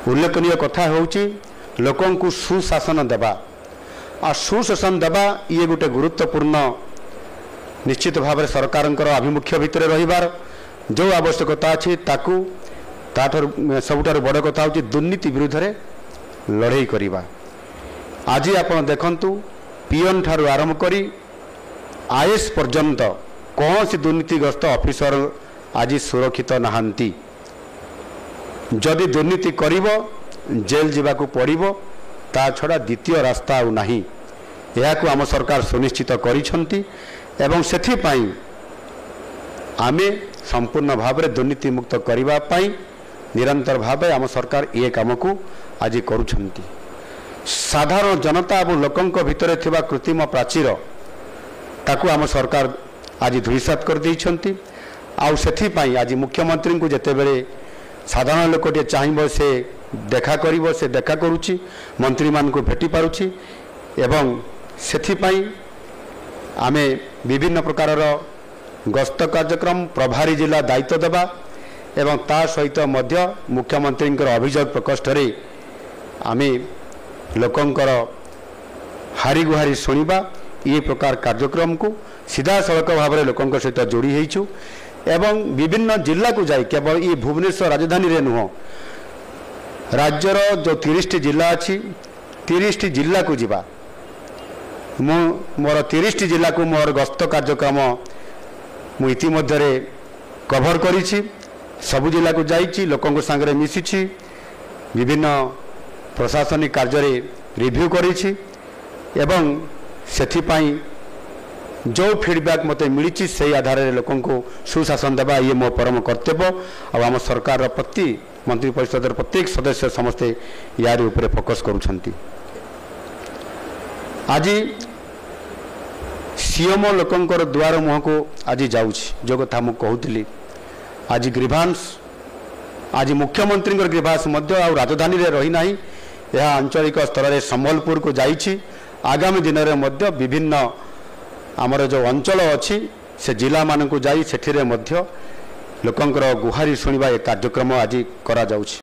उल्लेखनीय कथा होउची लोकन को सुशासन देवा आ सुशासन देवा ये गोटे गुरुत्वपूर्ण निश्चित भाव सरकार आभिमुख्य भितर रहिबार जो आवश्यकता अच्छी ताकू सबुठार बड़ कथा होची दुर्नीति विरुद्ध रे लड़ाई करिबा। आज आप देखंतु पीएन ठारू आरंभ करी आईएएस पर्यंत कौन सी दुर्नीतिग्रस्त ऑफिसर आज सुरक्षित नहांती। जदि दुर्नीति करिवो जेल जीवाकू पड़िवो ता छड़ा द्वितीय रास्ता आउ नाही। एहाकू आम सरकार सुनिश्चित करिसंती एवं सेथिपाई आमे संपूर्ण भाव में दुर्नीति मुक्त करिबा पाई निरंतर भाव आम सरकार ये काम को आज करुछंती। साधारण जनता और लोकंक भितर थिबा कृत्रिम प्राचीर ताकू आम सरकार आज धूलिसात कर देइछंती। आउ सेथिपाई आज मुख्यमंत्री को जेतेबेले साधारण लोकटे चाहिए से देखा करिवो से देखा करुची मंत्री मान को भेटी पारुची एवं सेथिपाई आमे विभिन्न प्रकार गस्त कार्यक्रम प्रभारी जिला दायित्व देवा एवं ता सहित मध्य मुख्यमंत्री अभियोग प्रकोष्ठ रे आमे लोकंकर हारी गुहारी सुनिबा ये प्रकार कार्यक्रम को सीधा सड़क भाव में लोकंक सहित जोड़ी होइछु एवं विभिन्न जिला को जाई केवल ये भुवनेश्वर राजधानी रे नुह राज्यर जो 30 जिला अच्छी 30 जिला को जीवा मोर 30 जिला को मोर गस्त कार्यक्रम मु इतिमध्य कभर करिछि। सबु जिला को जाइछि लोकंक संगे मिसिछि विभिन्न प्रशासनिक कार्य रिव्यू करिछि एवं सेथिपाई जो फीडबैक मत मिली से आधार लोकं को सुशासन देवा ये मो परम कर्तव्य और आम सरकार प्रति मंत्री परिषद प्रत्येक सदस्य समस्ते यार ऊपर फोकस करुछंती। आज सीएमओ लोकंकर द्वार मुह को आज जाउछि जो कथा मु कहूतिली आज ग्रीभांस आज मुख्यमंत्री ग्रीभांस मध्य आ राजधानी रे रही नाही यह आंचलिक स्तर में संबलपुर को जाइछि। आगामी दिन में मध्य विभिन्न आमर जो अंचल अच्छी से जिला मान को जाई सेठिरे मध्य लोकंकर गुहारी सुनिबा एक कार्यक्रम आज करा जाउछि।